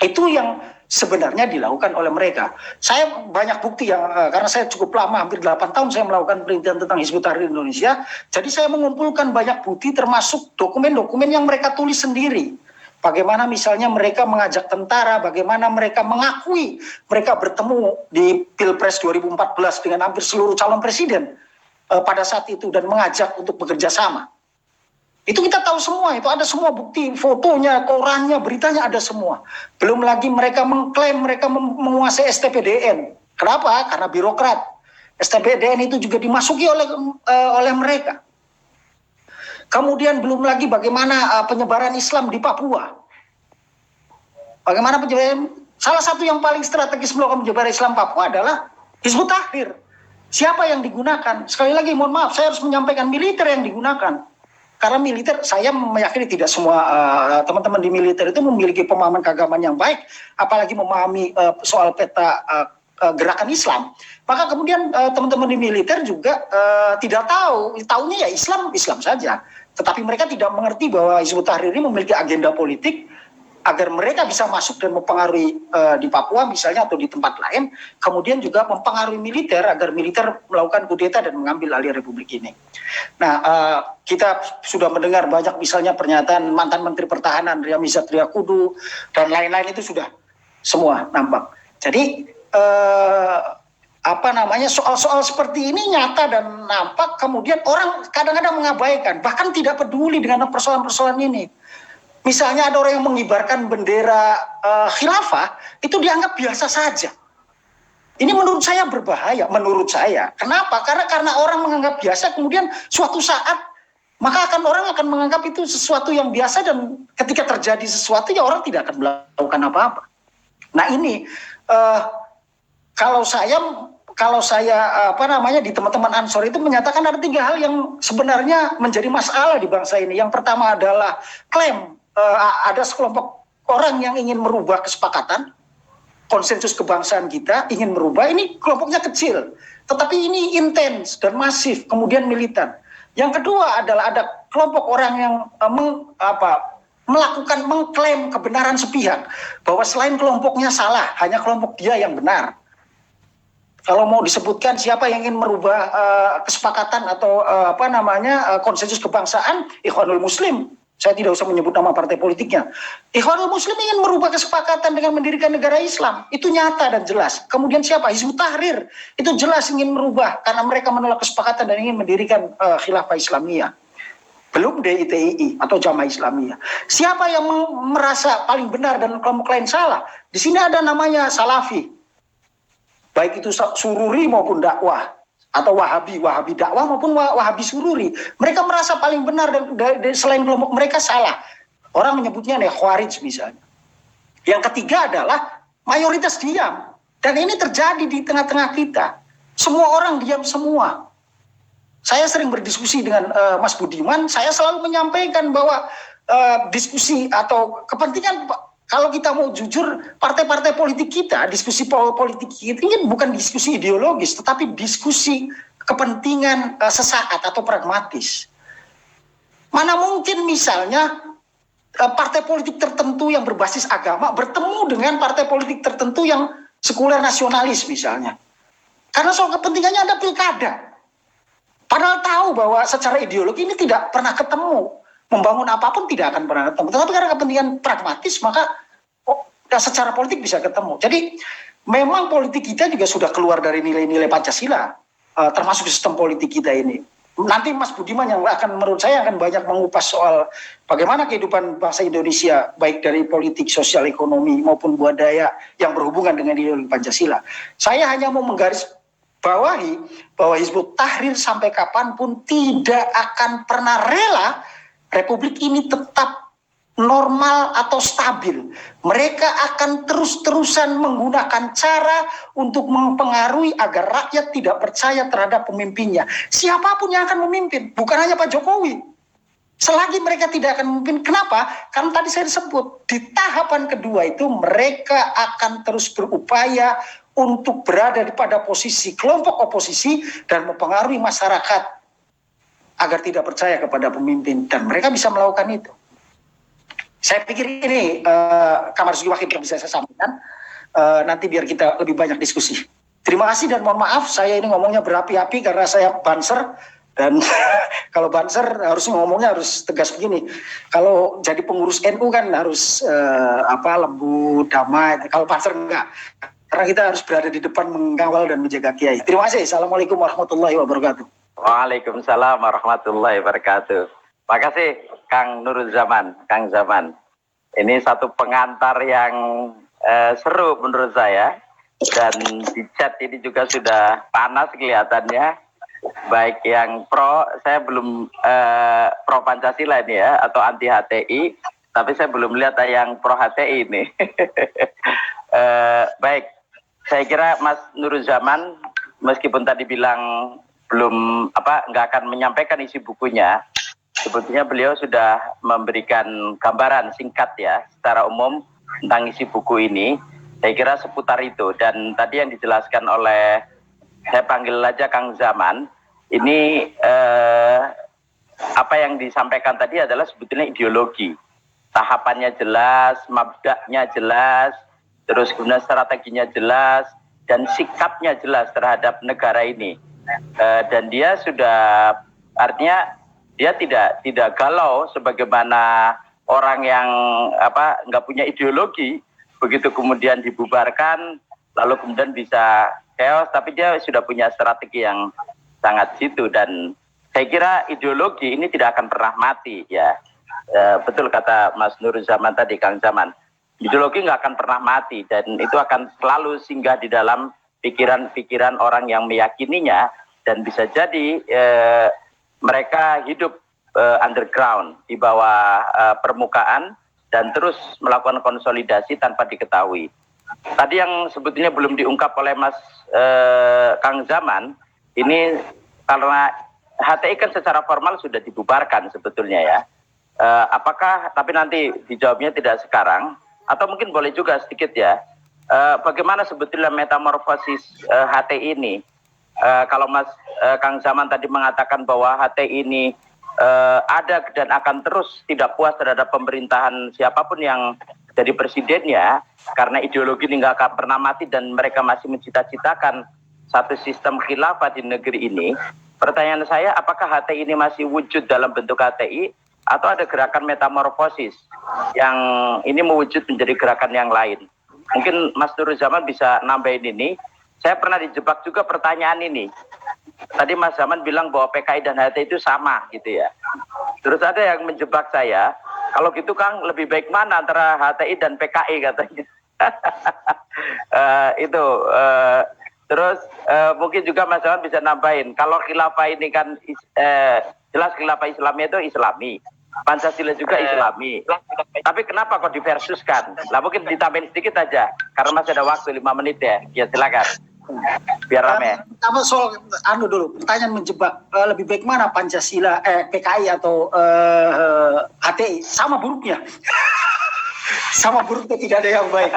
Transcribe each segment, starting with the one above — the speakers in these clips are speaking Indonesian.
Itu yang sebenarnya dilakukan oleh mereka. Saya banyak bukti yang, karena saya cukup lama, hampir 8 tahun saya melakukan penelitian tentang Hizbut Tahrir Indonesia, jadi saya mengumpulkan banyak bukti termasuk dokumen-dokumen yang mereka tulis sendiri. Bagaimana misalnya mereka mengajak tentara, bagaimana mereka mengakui mereka bertemu di Pilpres 2014 dengan hampir seluruh calon presiden pada saat itu dan mengajak untuk bekerja sama. Itu kita tahu semua, itu ada semua bukti, fotonya, korannya, beritanya ada semua. Belum lagi mereka mengklaim mereka menguasai STPDN. Kenapa? Karena birokrat. STPDN itu juga dimasuki oleh mereka. Kemudian belum lagi bagaimana penyebaran Islam di Papua. Bagaimana penyebaran, salah satu yang paling strategis melakukan penyebaran Islam Papua adalah Hizbut Tahrir. Siapa yang digunakan? Sekali lagi mohon maaf, saya harus menyampaikan militer yang digunakan. Karena militer, saya meyakini tidak semua teman-teman di militer itu memiliki pemahaman keagamaan yang baik, apalagi memahami soal peta gerakan Islam. Maka kemudian teman-teman di militer juga tidak tahunya ya Islam saja. Tetapi mereka tidak mengerti bahwa Hizbut Tahrir ini memiliki agenda politik agar mereka bisa masuk dan mempengaruhi di Papua misalnya atau di tempat lain, kemudian juga mempengaruhi militer agar militer melakukan kudeta dan mengambil alih republik ini. Nah, kita sudah mendengar banyak misalnya pernyataan mantan Menteri Pertahanan Ria Mizat Triakudu dan lain-lain, itu sudah semua nampak. Jadi soal-soal seperti ini nyata dan nampak, kemudian orang kadang-kadang mengabaikan, bahkan tidak peduli dengan persoalan-persoalan ini. Misalnya ada orang yang mengibarkan bendera khilafah, itu dianggap biasa saja. Ini menurut saya berbahaya, menurut saya. Kenapa? Karena orang menganggap biasa, kemudian suatu saat maka orang akan menganggap itu sesuatu yang biasa, dan ketika terjadi sesuatu ya orang tidak akan melakukan apa-apa. Nah ini kalau saya di teman-teman Ansor itu menyatakan ada 3 hal yang sebenarnya menjadi masalah di bangsa ini. Yang pertama adalah klaim ada sekelompok orang yang ingin merubah kesepakatan, konsensus kebangsaan kita, ingin merubah. Ini kelompoknya kecil, tetapi ini intens dan masif, kemudian militan. Yang kedua adalah ada kelompok orang yang mengklaim kebenaran sepihak, bahwa selain kelompoknya salah, hanya kelompok dia yang benar. Kalau mau disebutkan siapa yang ingin merubah kesepakatan atau konsensus kebangsaan, Ikhwanul Muslim. Saya tidak usah menyebut nama partai politiknya. Ikhwanul Muslim ingin merubah kesepakatan dengan mendirikan negara Islam. Itu nyata dan jelas. Kemudian siapa? Hizbut Tahrir. Itu jelas ingin merubah karena mereka menolak kesepakatan dan ingin mendirikan khilafah Islamiyah. Belum DITII atau Jamaah Islamiyah. Siapa yang merasa paling benar dan kelompok lain salah? Di sini ada namanya Salafi. Baik itu Sururi maupun dakwah. Atau Wahabi dakwah maupun Wahabi Sururi. Mereka merasa paling benar dan selain kelompok mereka salah. Orang menyebutnya Khawarij misalnya. Yang ketiga adalah mayoritas diam. Dan ini terjadi di tengah-tengah kita. Semua orang diam semua. Saya sering berdiskusi dengan Mas Budiman, saya selalu menyampaikan bahwa diskusi atau kepentingan, kalau kita mau jujur, partai-partai politik kita, diskusi politik kita ini bukan diskusi ideologis, tetapi diskusi kepentingan sesaat atau pragmatis. Mana mungkin misalnya partai politik tertentu yang berbasis agama bertemu dengan partai politik tertentu yang sekuler nasionalis misalnya. Karena soal kepentingannya ada pilkada. Padahal tahu bahwa secara ideologi ini tidak pernah ketemu. Membangun apapun tidak akan pernah ketemu. Tetapi karena kepentingan pragmatis, maka secara politik bisa ketemu. Jadi memang politik kita juga sudah keluar dari nilai-nilai Pancasila, termasuk sistem politik kita ini. Nanti Mas Budiman yang menurut saya akan banyak mengupas soal bagaimana kehidupan bangsa Indonesia, baik dari politik, sosial, ekonomi maupun budaya yang berhubungan dengan ideologi Pancasila. Saya hanya mau menggarisbawahi bahwa Hizbut Tahrir sampai kapanpun tidak akan pernah rela Republik ini tetap normal atau stabil. Mereka akan terus-terusan menggunakan cara untuk mempengaruhi agar rakyat tidak percaya terhadap pemimpinnya. Siapapun yang akan memimpin, bukan hanya Pak Jokowi. Selagi mereka tidak akan memimpin, kenapa? Karena tadi saya sebut, di tahapan kedua itu mereka akan terus berupaya untuk berada pada posisi kelompok oposisi dan mempengaruhi masyarakat agar tidak percaya kepada pemimpin, dan mereka bisa melakukan itu. Saya pikir ini Kamar Sugi Wahid yang bisa saya sampaikan. Nanti biar kita lebih banyak diskusi. Terima kasih dan mohon maaf saya ini ngomongnya berapi-api karena saya banser dan kalau banser ngomongnya harus tegas begini. Kalau jadi pengurus NU kan harus lembut, damai. Kalau banser enggak. Karena kita harus berada di depan mengawal dan menjaga kiai. Terima kasih. Assalamualaikum warahmatullahi wabarakatuh. Waalaikumsalam warahmatullahi wabarakatuh. Makasih Kang Nurul Zaman, Kang Zaman. Ini satu pengantar yang seru menurut saya. Dan di chat ini juga sudah panas kelihatannya. Baik yang pro, saya belum pro Pancasila ini ya, atau anti HTI. Tapi saya belum lihat yang pro HTI ini. Baik, saya kira Mas Nurul Zaman, meskipun tadi bilang belum nggak akan menyampaikan isi bukunya, sebetulnya beliau sudah memberikan gambaran singkat ya secara umum tentang isi buku ini. Saya kira seputar itu. Dan tadi yang dijelaskan oleh, saya panggil aja Kang Zaman, ini apa yang disampaikan tadi adalah sebetulnya ideologi. Tahapannya jelas, mabda'nya jelas, terus kemudian strateginya jelas, dan sikapnya jelas terhadap negara ini. Dan dia sudah, artinya dia tidak galau sebagaimana orang yang nggak punya ideologi, begitu kemudian dibubarkan lalu kemudian bisa chaos, tapi dia sudah punya strategi yang sangat jitu. Dan saya kira ideologi ini tidak akan pernah mati ya. Betul kata Mas Nurul Zaman tadi, Kang Zaman, ideologi nggak akan pernah mati dan itu akan selalu singgah di dalam pikiran-pikiran orang yang meyakininya, dan bisa jadi mereka hidup underground, di bawah permukaan, dan terus melakukan konsolidasi tanpa diketahui. Tadi yang sebetulnya belum diungkap oleh Mas Kang Zaman, ini karena HTI kan secara formal sudah dibubarkan sebetulnya ya. Apakah, tapi nanti dijawabnya tidak sekarang, atau mungkin boleh juga sedikit ya, bagaimana sebetulnya metamorfosis HTI ini. Kalau Mas Kang Zaman tadi mengatakan bahwa HTI ini ada dan akan terus tidak puas terhadap pemerintahan siapapun yang jadi presidennya, karena ideologi ini nggak akan pernah mati dan mereka masih mencita-citakan satu sistem khilafah di negeri ini. Pertanyaan saya, apakah HTI ini masih wujud dalam bentuk HTI atau ada gerakan metamorfosis yang ini mewujud menjadi gerakan yang lain? Mungkin Mas Nurul Zaman bisa nambahin ini. Saya pernah dijebak juga pertanyaan ini. Tadi Mas Zaman bilang bahwa PKI dan HTI itu sama gitu ya. Terus ada yang menjebak saya, kalau gitu Kang, lebih baik mana antara HTI dan PKI katanya. Terus mungkin juga Mas Zaman bisa nambahin, kalau khilafah ini kan jelas khilafah Islamnya itu Islami, Pancasila juga Islami. Tapi kenapa kok diversuskan? Lah mungkin ditambahin sedikit aja, karena masih ada waktu 5 menit ya. Ya silakan. Biar rame. Pertama soal dulu, pertanyaan menjebak, lebih baik mana Pancasila, PKI atau HTI? Sama buruknya. Sama buruknya, tidak ada yang baik.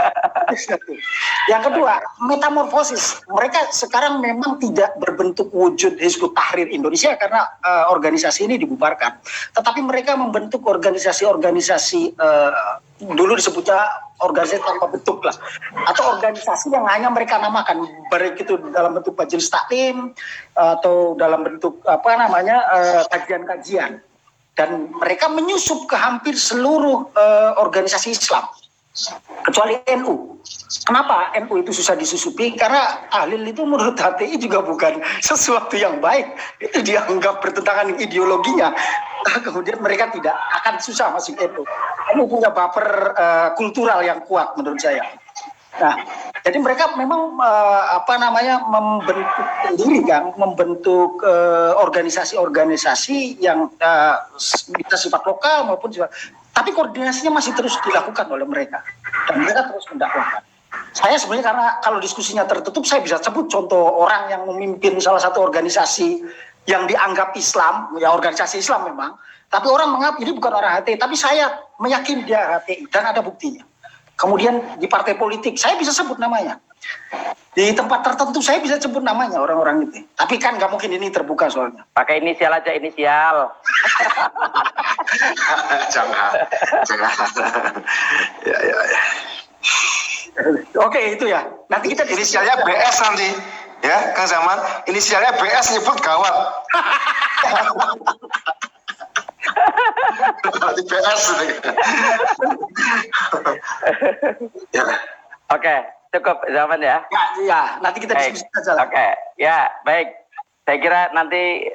Yang kedua, metamorfosis. Mereka sekarang memang tidak berbentuk wujud Hizbut Tahrir Indonesia karena organisasi ini dibubarkan. Tetapi mereka membentuk organisasi-organisasi, dulu disebutnya organisasi tanpa bentuk lah, atau organisasi yang hanya mereka namakan, baik itu dalam bentuk majelis taklim atau dalam bentuk kajian-kajian. Dan mereka menyusup ke hampir seluruh organisasi Islam, kecuali NU. Kenapa NU itu susah disusupi? Karena tahlil itu menurut HTI juga bukan sesuatu yang baik. Itu dianggap bertentangan dengan ideologinya. Kemudian mereka tidak akan susah masuk NU. NU punya baper kultural yang kuat menurut saya. Nah, jadi mereka memang membentuk sendiri kan, membentuk organisasi-organisasi yang bisa sifat lokal maupun sifat, tapi koordinasinya masih terus dilakukan oleh mereka dan mereka terus mendakwahkan. Saya sebenarnya, karena kalau diskusinya tertutup, saya bisa sebut contoh orang yang memimpin salah satu organisasi yang dianggap Islam, ya organisasi Islam memang, tapi orang menganggap ini bukan orang HTI, tapi saya meyakini dia HTI dan ada buktinya. Kemudian di partai politik, saya bisa sebut namanya. Di tempat tertentu saya bisa sebut namanya orang-orang itu. Tapi kan nggak mungkin ini terbuka soalnya. Pakai inisial aja, inisial. Jangan. Ya. Oke, itu ya. Nanti kita Inisialnya BS nanti. Ya, Kang Zaman. Inisialnya BS nyebut gawat. Berarti BS. Ya. Oke, cukup Zaman ya. ya, nanti kita Baik. diskusi saja lah. Oke, ya baik. Saya kira nanti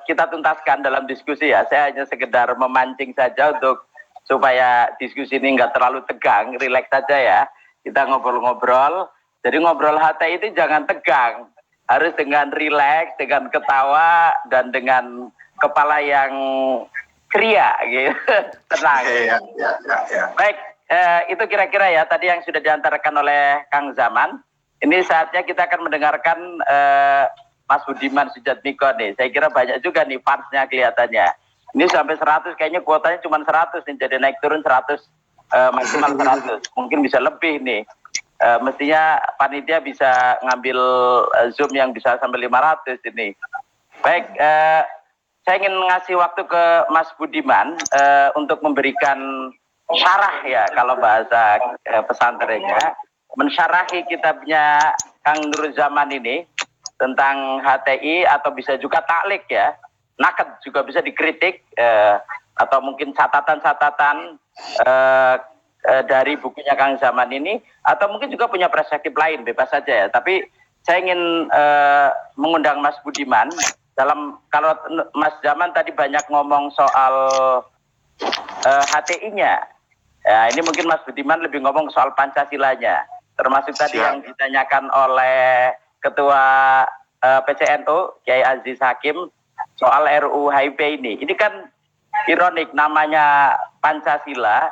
kita tuntaskan dalam diskusi ya. Saya hanya sekedar memancing saja untuk supaya diskusi ini nggak terlalu tegang, rileks saja ya. Kita ngobrol-ngobrol. Jadi ngobrol HTI itu jangan tegang, harus dengan rileks, dengan ketawa dan dengan kepala yang ceria, gitu, tenang. Ya. Baik, itu kira-kira ya tadi yang sudah diantarkan oleh Kang Zaman. Ini saatnya kita akan mendengarkan Mas Budiman Sujatmiko nih. Saya kira banyak juga nih fansnya kelihatannya. Ini sampai 100, kayaknya kuotanya cuma 100 nih, jadi naik turun 100, maksimal 100. Mungkin bisa lebih nih. Mestinya panitia bisa ngambil Zoom yang bisa sampai 500 ini. Baik, saya ingin ngasih waktu ke Mas Budiman untuk memberikan syarah ya, kalau bahasa pesantrennya, mensyarahi kitabnya Kang Nuruzzaman ini tentang HTI, atau bisa juga taklik ya, naked juga bisa dikritik, atau mungkin catatan-catatan dari bukunya Kang Zaman ini, atau mungkin juga punya perspektif lain, bebas saja ya. Tapi saya ingin mengundang Mas Budiman dalam, kalau Mas Zaman tadi banyak ngomong soal HTI-nya, ya ini mungkin Mas Budiman lebih ngomong soal Pancasilanya, termasuk tadi yang ditanyakan oleh Ketua PCNU Kiai Aziz Hakim soal RUU HIP ini. Ini kan ironik, namanya Pancasila,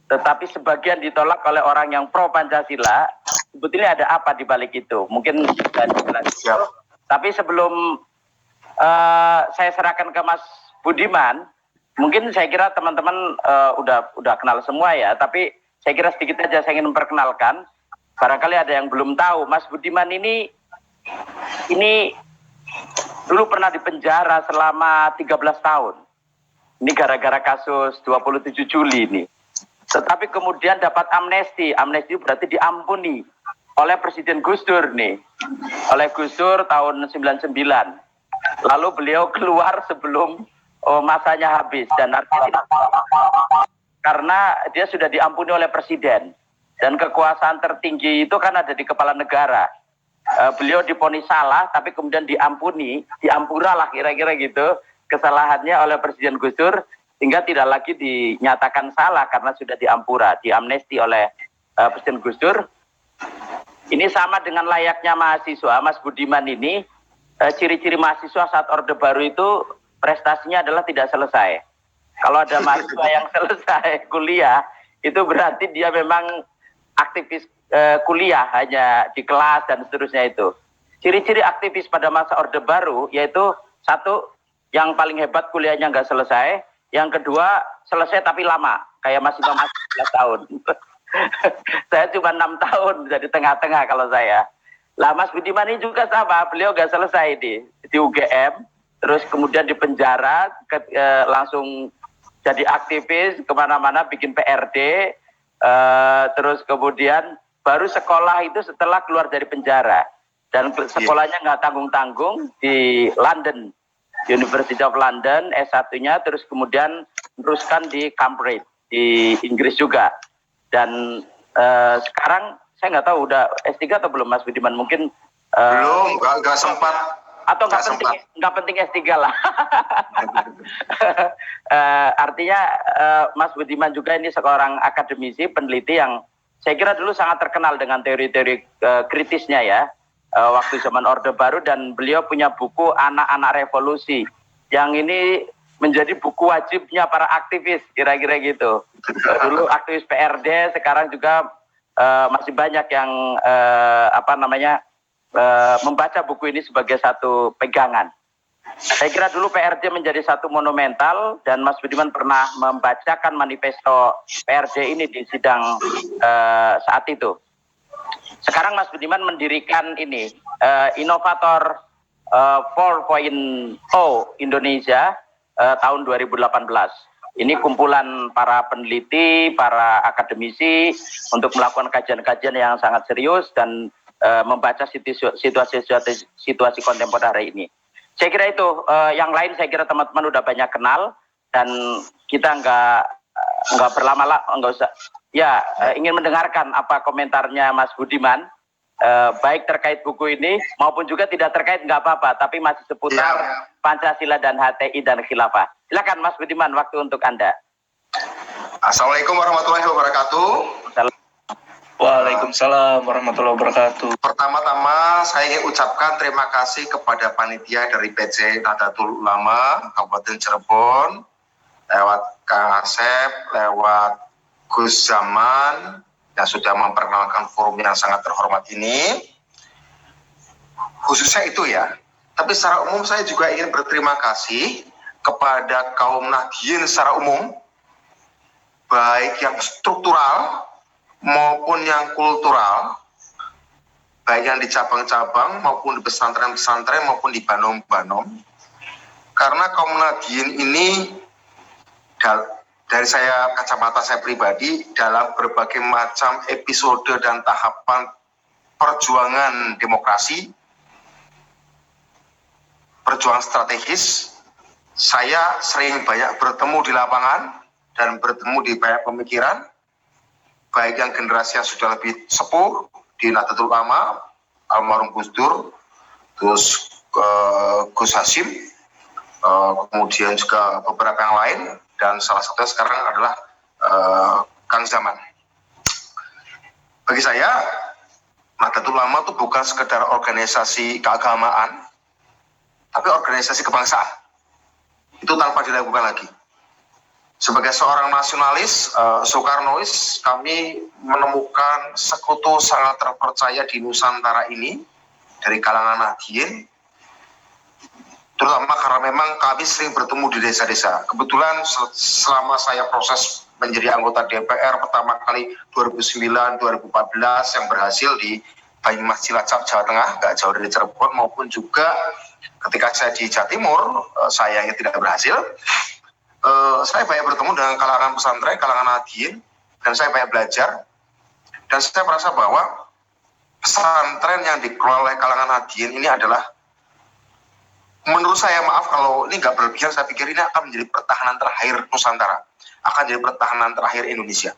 tetapi sebagian ditolak oleh orang yang pro Pancasila. Sebetulnya ada apa di balik itu? Mungkin bisa dijelaskan. Tapi sebelum saya serahkan ke Mas Budiman, mungkin saya kira teman-teman udah kenal semua ya. Tapi saya kira sedikit aja saya ingin memperkenalkan. Barangkali ada yang belum tahu, Mas Budiman ini dulu pernah dipenjara selama 13 tahun. Ini gara-gara kasus 27 Juli ini. Tetapi kemudian dapat amnesti. Amnesti berarti diampuni oleh Presiden Gus Dur nih. Oleh Gus Dur tahun 99. Lalu beliau keluar sebelum masanya habis. Dan artinya karena dia sudah diampuni oleh Presiden. Dan kekuasaan tertinggi itu kan ada di kepala negara. Beliau divonis salah, tapi kemudian diampuni, diampuralah kira-kira gitu kesalahannya oleh Presiden Gus Dur, sehingga tidak lagi dinyatakan salah karena sudah diampura, diamnesti oleh Presiden Gus Dur. Ini sama dengan layaknya mahasiswa, Mas Budiman ini, ciri-ciri mahasiswa saat Orde Baru itu prestasinya adalah tidak selesai. Kalau ada mahasiswa yang selesai kuliah, itu berarti dia memang aktivis kuliah hanya di kelas dan seterusnya itu. Ciri-ciri aktivis pada masa Orde Baru yaitu satu, yang paling hebat kuliahnya nggak selesai, yang kedua selesai tapi lama, kayak Mas Imam 11 tahun. Saya cuma 6 tahun, jadi tengah-tengah kalau saya. Lah Mas Budiman ini juga sama, beliau nggak selesai di UGM, terus kemudian di penjara, langsung jadi aktivis kemana-mana bikin PRD, terus kemudian baru sekolah itu setelah keluar dari penjara, dan sekolahnya nggak tanggung-tanggung di London, University of London, S1-nya, terus kemudian teruskan di Cambridge di Inggris juga, dan sekarang saya nggak tahu udah S3 atau belum Mas Budiman, mungkin belum, nggak sempat, atau nggak penting S3 lah. Artinya Mas Budiman juga ini seorang akademisi, peneliti yang saya kira dulu sangat terkenal dengan teori-teori kritisnya ya, waktu zaman Orde Baru, dan beliau punya buku Anak-anak Revolusi, yang ini menjadi buku wajibnya para aktivis, kira-kira gitu. Dulu aktivis PRD, sekarang juga masih banyak yang membaca buku ini sebagai satu pegangan. Saya kira dulu PRD menjadi satu monumental dan Mas Budiman pernah membacakan manifesto PRD ini di sidang saat itu. Sekarang Mas Budiman mendirikan ini inovator 4.0 Indonesia tahun 2018. Ini kumpulan para peneliti, para akademisi untuk melakukan kajian-kajian yang sangat serius dan membaca situasi kontemporer hari ini. Saya kira itu, yang lain saya kira teman-teman udah banyak kenal dan kita nggak berlama-lama, nggak usah. Ya, ingin mendengarkan apa komentarnya Mas Budiman, baik terkait buku ini maupun juga tidak terkait nggak apa-apa, tapi masih seputar Pancasila dan HTI dan khilafah. Silakan Mas Budiman, waktu untuk Anda. Assalamualaikum warahmatullahi wabarakatuh. Waalaikumsalam warahmatullahi wabarakatuh. Pertama-tama saya ingin ucapkan terima kasih kepada panitia dari PC Nahdlatul Ulama Kabupaten Cirebon, lewat Kang Asep, lewat Gus Zaman yang sudah memperkenalkan forum yang sangat terhormat ini. Khususnya itu ya. Tapi secara umum saya juga ingin berterima kasih kepada kaum Nahdien secara umum, baik yang struktural maupun yang kultural, baik yang di cabang-cabang maupun di pesantren-pesantren maupun di banom-banom. Karena kaum Nahdien ini dari kacamata saya pribadi dalam berbagai macam episode dan tahapan perjuangan demokrasi, perjuangan strategis, saya sering banyak bertemu di lapangan dan bertemu di banyak pemikiran, baik yang generasi yang sudah lebih sepuh di Nahdlatul Ulama, almarhum Gus Dur, terus Gus Hasim, kemudian juga beberapa yang lain, dan salah satunya sekarang adalah Kang Zaman. Bagi saya, Nahdlatul Ulama itu bukan sekedar organisasi keagamaan, tapi organisasi kebangsaan. Itu tanpa diragukan lagi. Sebagai seorang nasionalis, Soekarnois, kami menemukan sekutu sangat terpercaya di Nusantara ini dari kalangan Nahdien, terutama karena memang kami sering bertemu di desa-desa. Kebetulan selama saya proses menjadi anggota DPR pertama kali 2009-2014 yang berhasil di Banyumas Cilacap, Jawa Tengah, nggak jauh dari Cirebon, maupun juga ketika saya di Jawa Timur, saya yang tidak berhasil. Saya banyak bertemu dengan kalangan pesantren, kalangan Nahdien, dan saya banyak belajar. Dan saya merasa bahwa pesantren yang dikelola oleh kalangan Nahdien ini adalah, menurut saya, maaf kalau ini nggak berlebihan, saya pikir ini akan menjadi pertahanan terakhir Nusantara, akan jadi pertahanan terakhir Indonesia.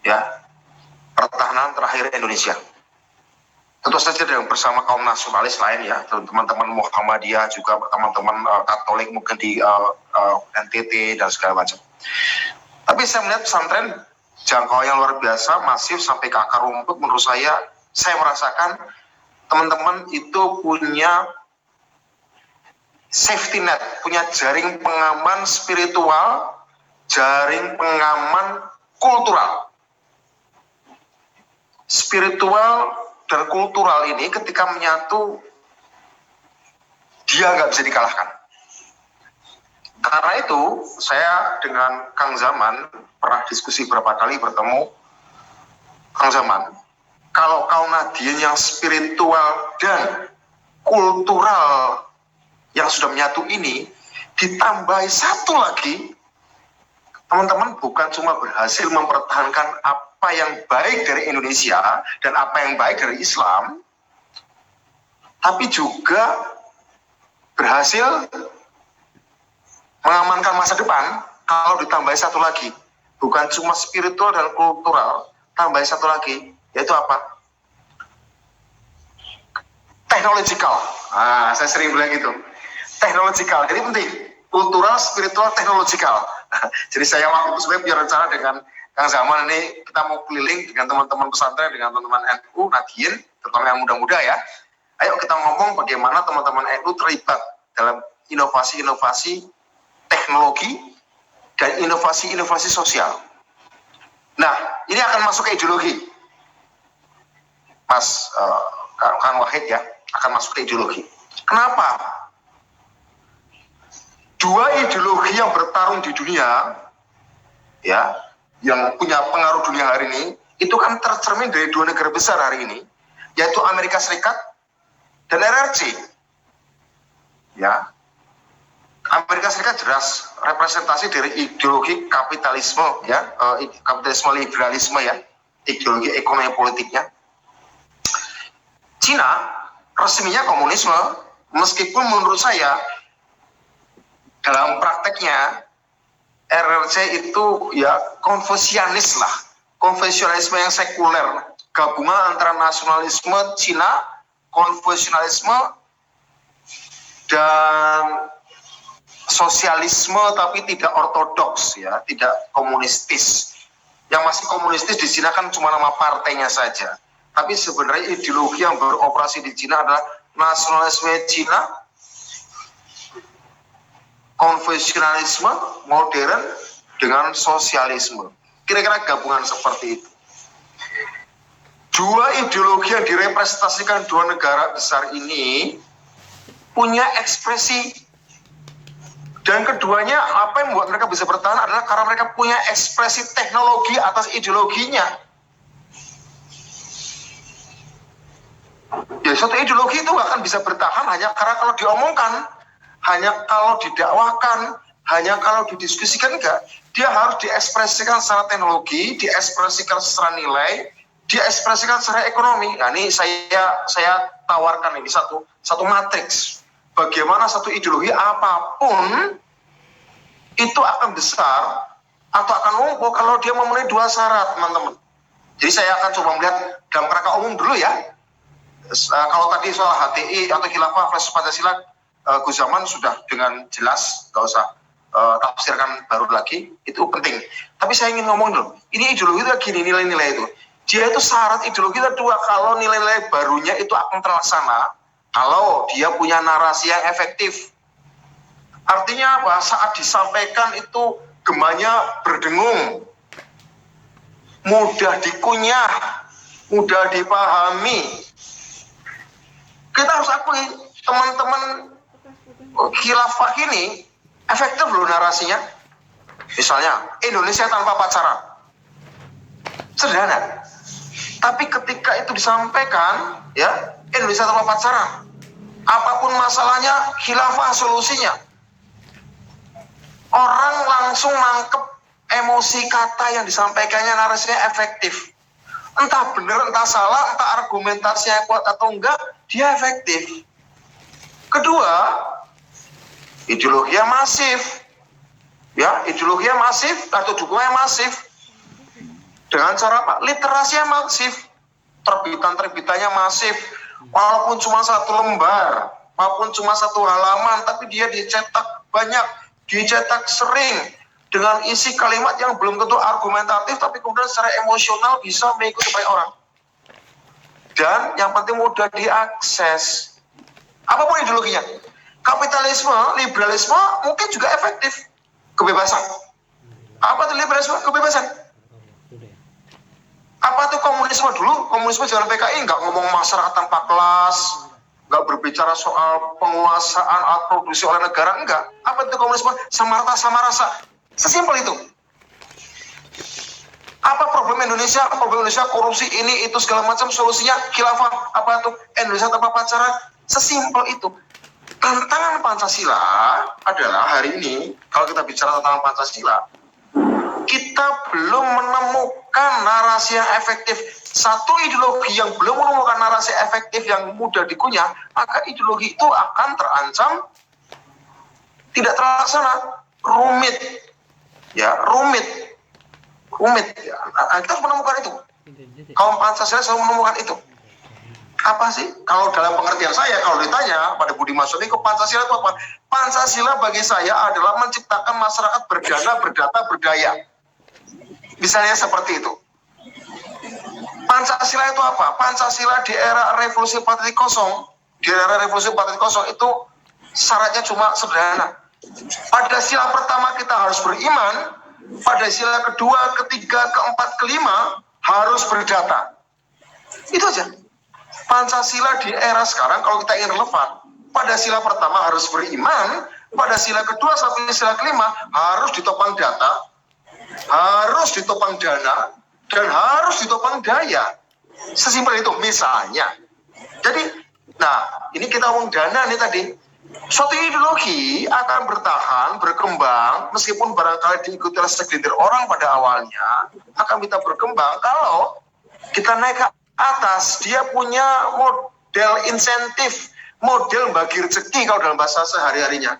Ya, pertahanan terakhir Indonesia. Tentu saja dengan bersama kaum nasionalis lain ya, teman-teman Muhammadiyah, juga teman-teman Katolik mungkin di NTT dan segala macam. Tapi saya melihat pesantren jangkauan yang luar biasa, masif sampai ke akar rumput. Menurut saya merasakan teman-teman itu punya safety net, punya jaring pengaman spiritual, jaring pengaman kultural. Spiritual dan kultural ini ketika menyatu, dia nggak bisa dikalahkan. Karena itu, saya dengan Kang Zaman pernah diskusi berapa kali bertemu. Kang Zaman, kalau kaum Nahdien yang spiritual dan kultural yang sudah menyatu ini ditambahi satu lagi, teman-teman bukan cuma berhasil mempertahankan apa yang baik dari Indonesia dan apa yang baik dari Islam, tapi juga berhasil mengamankan masa depan. Kalau ditambahi satu lagi, bukan cuma spiritual dan kultural, tambahi satu lagi, yaitu apa? Technological. Saya sering bilang gitu. Technological, jadi penting. Kultural, spiritual, technological. Jadi saya waktu itu sebenarnya punya rencana dengan Kang Zaman ini, kita mau keliling dengan teman-teman pesantren, dengan teman-teman NU, Nahdien, terutama yang muda-muda ya. Ayo kita ngomong bagaimana teman-teman NU terlibat dalam inovasi-inovasi teknologi dan inovasi-inovasi sosial. Nah, ini akan masuk ke ideologi, Mas Kang Wahid ya, akan masuk ke ideologi. Kenapa dua ideologi yang bertarung di dunia, ya, yang punya pengaruh dunia hari ini, itu kan tercermin dari dua negara besar hari ini, yaitu Amerika Serikat dan RRC. Ya, Amerika Serikat jelas representasi dari ideologi kapitalisme, ya, kapitalisme liberalisme, ya, ideologi ekonomi politiknya. Cina resminya komunisme, meskipun menurut saya dalam prakteknya RRC itu ya konfusianis lah, konfusianisme yang sekuler, gabungan antara nasionalisme Cina, konfusianisme dan sosialisme tapi tidak ortodoks, ya, tidak komunistis. Yang masih komunistis di Cina kan cuma nama partainya saja. Tapi sebenarnya ideologi yang beroperasi di Cina adalah nasionalisme Cina, konvensionalisme modern dengan sosialisme. Kira-kira gabungan seperti itu. Dua ideologi yang direpresentasikan dua negara besar ini punya ekspresi, dan keduanya apa yang membuat mereka bisa bertahan adalah karena mereka punya ekspresi teknologi atas ideologinya. Ya, suatu ideologi itu akan bisa bertahan hanya karena kalau diomongkan, hanya kalau didakwakan, hanya kalau didiskusikan, enggak. Dia harus diekspresikan secara teknologi, diekspresikan secara nilai, diekspresikan secara ekonomi. Nah, ini saya tawarkan ini satu matriks. Bagaimana satu ideologi apapun itu akan besar atau akan lumpuh kalau dia memenuhi dua syarat, teman-teman. Jadi saya akan coba melihat dalam kerangka umum dulu, ya. Kalau tadi soal HTI atau khilafah versus Pancasila, Gus Zaman sudah dengan jelas, nggak usah tafsirkan baru lagi, itu penting. Tapi saya ingin ngomong dulu, ini ideologi itu gini, nilai-nilai itu. Dia itu syarat ideologi itu dua, kalau nilai-nilai barunya itu akan terlaksana, kalau dia punya narasi yang efektif. Artinya apa? Saat disampaikan itu gemanya berdengung, mudah dikunyah, mudah dipahami. Kita harus akui, teman-teman khilafah ini efektif loh narasinya. Misalnya, Indonesia tanpa pacaran. Sederhana. Tapi ketika itu disampaikan, ya, Indonesia tanpa pacaran, apapun masalahnya, khilafah solusinya. Orang langsung nangkep emosi kata yang disampaikannya, narasinya efektif. Entah benar, entah salah, entah argumentasinya kuat atau enggak, dia efektif. Kedua, ideologinya masif. Ya, ideologinya masif atau dukungannya masif. Dengan cara apa? Literasinya masif. Terbitan-terbitannya masif. Walaupun cuma satu lembar, walaupun cuma satu halaman, tapi dia dicetak banyak, dicetak sering, dengan isi kalimat yang belum tentu argumentatif, tapi kemudian secara emosional bisa mengikuti banyak orang. Dan yang penting mudah diakses. Apapun ideologinya. Kapitalisme, liberalisme mungkin juga efektif. Kebebasan. Apa itu liberalisme? Kebebasan. Apa itu komunisme dulu? Komunisme zaman PKI nggak ngomong masyarakat tanpa kelas, nggak berbicara soal penguasaan atau produksi oleh negara, enggak. Apa itu komunisme? Sama rata, sama rasa. Sesimpel itu. Apa problem Indonesia? Problem Indonesia korupsi ini itu segala macam, solusinya khilafah. Apa itu? Indonesia tanpa pacaran. Sesimpel itu. Tantangan Pancasila adalah hari ini, kalau kita bicara tentang Pancasila, kita belum menemukan narasi yang efektif. Satu ideologi yang belum menemukan narasi efektif yang mudah dikunyah, maka ideologi itu akan terancam tidak terlaksana, rumit. Ya, rumit. Ya. Nah, kita harus menemukan itu. Kaum Pancasila selalu menemukan itu. Apa sih? Kalau dalam pengertian saya, kalau ditanya pada Budi Masudiko, Pancasila itu apa? Pancasila bagi saya adalah menciptakan masyarakat berdana, berdata, berdaya. Misalnya seperti itu. Pancasila itu apa? Pancasila di era revolusi 4.0, itu syaratnya cuma sederhana. Pada sila pertama kita harus beriman, pada sila kedua, ketiga, keempat, kelima harus berdata. Itu aja. Pancasila di era sekarang kalau kita ingin relevan, pada sila pertama harus beriman, pada sila kedua sampai sila kelima harus ditopang data, harus ditopang dana, dan harus ditopang daya. Sesimpel itu misalnya. Jadi, nah ini kita ngomong dana nih tadi. Suatu ideologi akan bertahan, berkembang, meskipun barangkali diikuti oleh segelintir orang pada awalnya, akan kita berkembang kalau kita naik ke atas, dia punya model insentif, model bagi rezeki kalau dalam bahasa sehari-harinya.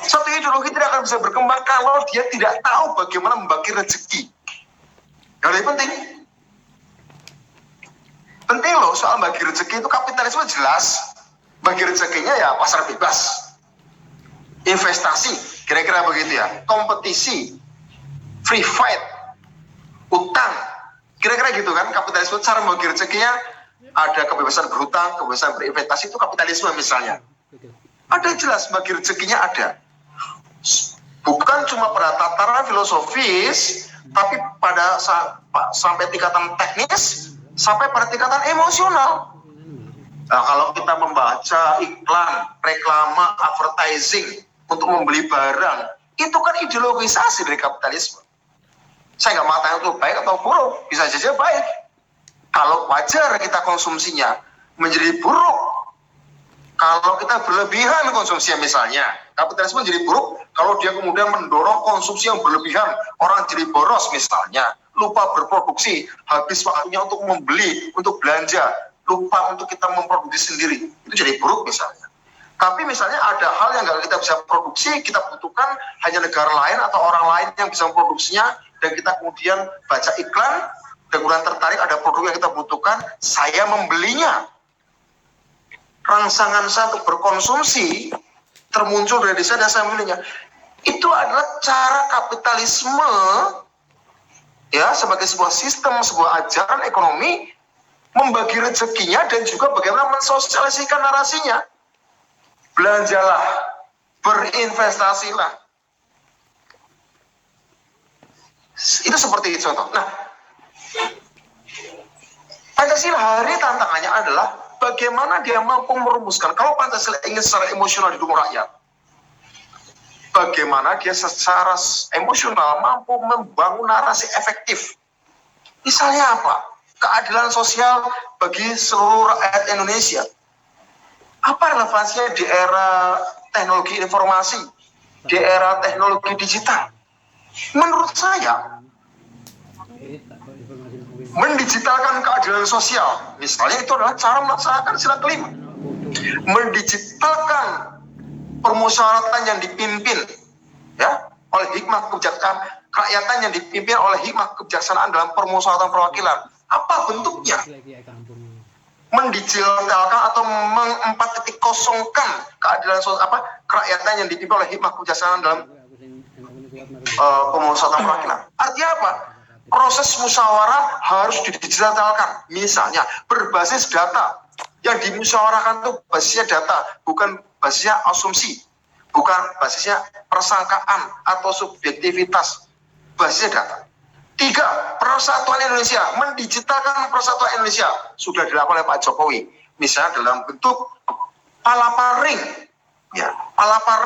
Suatu ideologi tidak akan bisa berkembang kalau dia tidak tahu bagaimana membagi rezeki. Yang lebih penting. Penting loh soal bagi rezeki itu, kapitalisme jelas. Bagi rezekinya ya pasar bebas. Investasi, kira-kira begitu ya. Kompetisi, free fight, utang. Kira-kira gitu kan, kapitalisme cara membagi rezekinya, ada kebebasan berhutang, kebebasan berinvestasi, itu kapitalisme misalnya. Ada jelas bagi rezekinya ada. Bukan cuma pada tataran filosofis, tapi pada sampai tingkatan teknis, sampai pada tingkatan emosional. Nah, kalau kita membaca iklan, reklama, advertising untuk membeli barang, itu kan ideologisasi dari kapitalisme. Saya nggak mengatakan itu baik atau buruk, bisa saja baik. Kalau wajar kita konsumsinya menjadi buruk. Kalau kita berlebihan konsumsinya misalnya, kapitalisme jadi buruk kalau dia kemudian mendorong konsumsi yang berlebihan, orang jadi boros misalnya, lupa berproduksi, habis waktunya untuk membeli, untuk belanja, lupa untuk kita memproduksi sendiri, itu jadi buruk misalnya. Tapi misalnya ada hal yang nggak kita bisa produksi, kita butuhkan hanya negara lain atau orang lain yang bisa memproduksinya, dan kita kemudian baca iklan, dan kemudian tertarik ada produk yang kita butuhkan, saya membelinya. Rangsangan saya untuk berkonsumsi termuncul dari saya dan saya memilihnya. Itu adalah cara kapitalisme ya, sebagai sebuah sistem, sebuah ajaran ekonomi membagi rezekinya dan juga bagaimana mensosialisasikan narasinya. Belanjalah, berinvestasilah. Itu seperti itu contoh. Nah, Pancasila hari tantangannya adalah bagaimana dia mampu merumuskan, kalau Pancasila ingin secara emosional didukung rakyat, bagaimana dia secara emosional mampu membangun narasi efektif. Misalnya apa? Keadilan sosial bagi seluruh rakyat Indonesia. Apa relevansinya di era teknologi informasi, di era teknologi digital? Menurut saya, mendigitalkan keadilan sosial, misalnya itu adalah cara melaksanakan sila kelima. Mendigitalkan permusyawaratan yang dipimpin ya oleh hikmah kebijaksanaan, kerakyatan yang dipimpin oleh hikmah kebijaksanaan dalam permusyawaratan perwakilan. Apa bentuknya? Mendigitalkan atau meng-4.0-kan keadilan sosial, kerakyatan yang dipimpin oleh hikmah kebijaksanaan dalam permusyawaratan perwakilan. Artinya apa? Proses musyawarah harus didigitalkan. Misalnya berbasis data. Yang dimusyawarahkan itu basisnya data, bukan basisnya asumsi, bukan basisnya persangkaan atau subjektivitas. Basisnya data. 3. Persatuan Indonesia. Mendigitalkan persatuan Indonesia. Sudah dilakukan oleh Pak Jokowi. Misalnya dalam bentuk palaparing. Ya, palaparing.